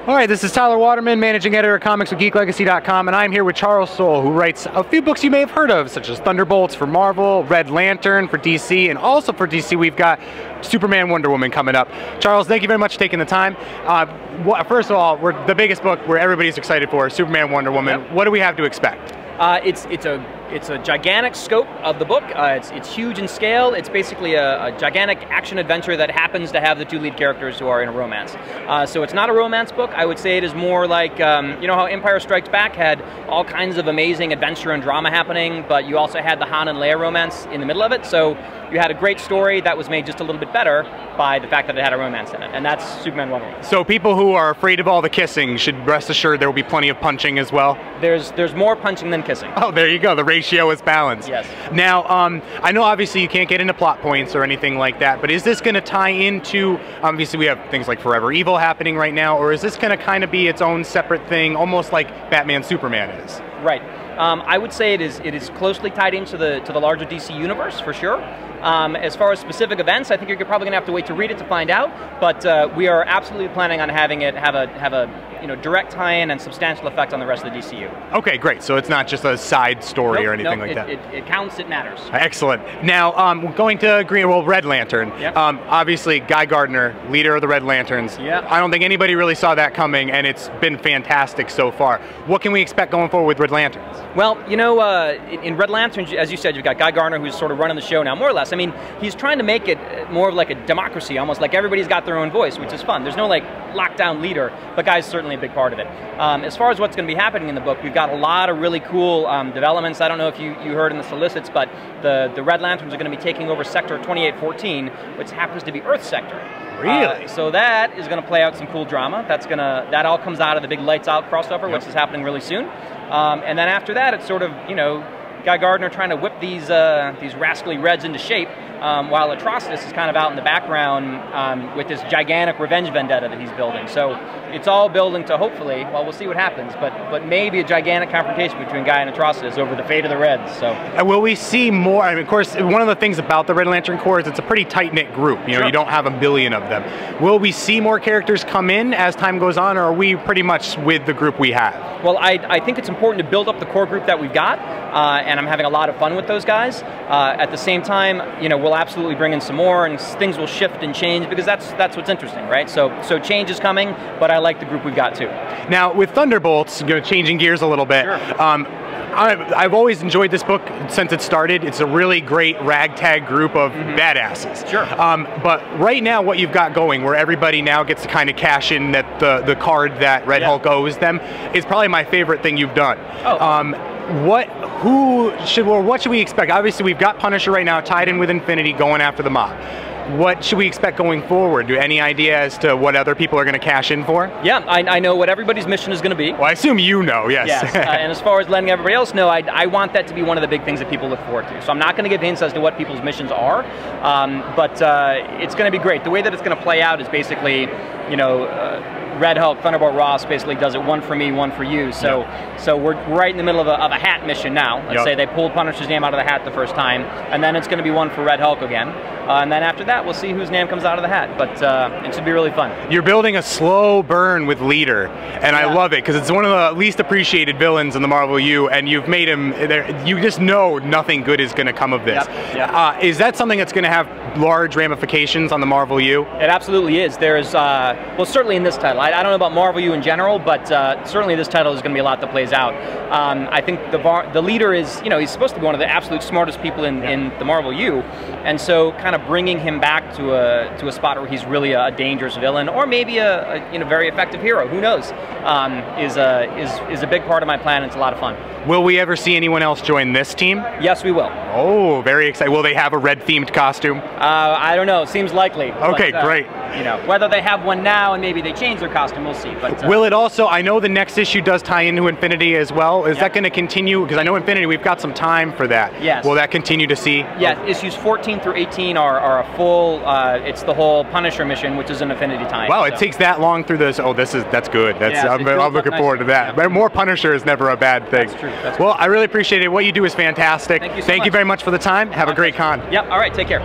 All right, this is Tyler Waterman, managing editor of comics with GeekLegacy.com, and I'm here with Charles Soule, who writes a few books you may have heard of, such as Thunderbolts for Marvel, Red Lantern for DC, and also for DC we've got Superman, Wonder Woman coming up. Charles, thank you very much for taking the time. First of all, we're the biggest book where everybody's excited for, Superman, Wonder Woman. Yep. What do we have to expect? It's a gigantic scope of the book. It's huge in scale. It's basically a gigantic action adventure that happens to have the two lead characters who are in a romance. So it's not a romance book. I would say it is more like, you know how Empire Strikes Back had all kinds of amazing adventure and drama happening, but you also had the Han and Leia romance in the middle of it. So you had a great story that was made just a little bit better by the fact that it had a romance in it. And that's Superman, Wonder Woman. So people who are afraid of all the kissing should rest assured there will be plenty of punching as well? There's more punching than kissing. Oh, there you go. The ratio is balanced. Yes. Now, I know obviously you can't get into plot points or anything like that, but is this going to tie into, obviously we have things like Forever Evil happening right now, or is this going to kind of be its own separate thing, almost like Batman Superman is? Right. I would say it is closely tied into the larger DC universe, for sure. As far as specific events, I think you're probably going to have to wait to read it to find out, but we are absolutely planning on having it have a direct tie-in and substantial effect on the rest of the DCU. Okay, great. So it's not just a side story or anything like that. It counts, it matters. Excellent. Now, going to Red Lantern. Yep. Obviously, Guy Gardner, leader of the Red Lanterns. Yep. I don't think anybody really saw that coming, and it's been fantastic so far. What can we expect going forward with Red Lanterns? Well, you know, in Red Lantern, as you said, you've got Guy Gardner who's sort of running the show now, more or less. I mean, he's trying to make it more of like a democracy, almost like everybody's got their own voice, which is fun. There's no like lockdown leader, but Guy's certainly a big part of it. As far as what's going to be happening in the book, we've got a lot of really cool developments. I don't know if you heard in the solicits, but the Red Lanterns are going to be taking over Sector 2814, which happens to be Earth Sector. Really? So that is going to play out some cool drama. That all comes out of the big Lights Out crossover, which is happening really soon. And then after that, it's sort of, you know, Guy Gardner trying to whip these rascally Reds into shape, while Atrocitus is kind of out in the background with this gigantic revenge vendetta that he's building. So it's all building to hopefully, well, we'll see what happens, but maybe a gigantic confrontation between Guy and Atrocitus over the fate of the Reds. So. And will we see more? I mean, of course, one of the things about the Red Lantern Corps is it's a pretty tight-knit group. You know, Sure. You don't have a billion of them. Will we see more characters come in as time goes on, or are we pretty much with the group we have? Well, I think it's important to build up the core group that we've got, and I'm having a lot of fun with those guys. At the same time, you know, we'll absolutely bring in some more, and things will shift and change because that's what's interesting, right? So change is coming, but I like the group we've got too. Now, with Thunderbolts, changing gears a little bit. Sure. I've always enjoyed this book since it started. It's a really great ragtag group of badasses. Sure. But right now, what you've got going, where everybody now gets to kind of cash in that the card that Red Hulk owes them, is probably my favorite thing you've done. Oh. What should we expect? Obviously, we've got Punisher right now tied in with Infinity, going after the mob. What should we expect going forward? Any idea as to what other people are going to cash in for? Yeah, I know what everybody's mission is going to be. Well, I assume you know, yes. Yes, and as far as letting everybody else know, I want that to be one of the big things that people look forward to. So I'm not going to give hints as to what people's missions are, but it's going to be great. The way that it's going to play out is basically, you know, Red Hulk, Thunderbolt Ross basically does it one for me, one for you. So we're right in the middle of a hat mission now. Let's say they pulled Punisher's name out of the hat the first time, and then it's going to be one for Red Hulk again. And then after that, we'll see whose name comes out of the hat. But it should be really fun. You're building a slow burn with Leader, and I love it because it's one of the least appreciated villains in the Marvel U, and you've made him, you just know nothing good is going to come of this. Is that something that's going to have large ramifications on the Marvel U? It absolutely is. There's, well, certainly in this title. I don't know about Marvel U in general, but certainly this title is going to be a lot that plays out. I think the Leader is, you know, he's supposed to be one of the absolute smartest people in the Marvel U, and so kind of bringing him back to a spot where he's really a dangerous villain, or maybe a very effective hero, who knows, is a big part of my plan. It's a lot of fun. Will we ever see anyone else join this team? Yes, we will. Oh, very exciting. Will they have a red-themed costume? I don't know. Seems likely. Okay, but, great. You know, whether they have one now and maybe they change their costume, we'll see. But will it also? I know the next issue does tie into Infinity as well. Is that going to continue? Because I know Infinity, we've got some time for that. Yes. Will that continue to see? Yeah, issues 14 through 18 are a full. It's the whole Punisher mission, which is an Infinity time. Wow, it takes that long through this. Oh, that's good. I'm looking forward to that. Yeah. More Punisher is never a bad thing. That's true. Well, I really appreciate it. What you do is fantastic. Thank you so Thank much. you very much for the time. Have a great con. Yep. All right. Take care.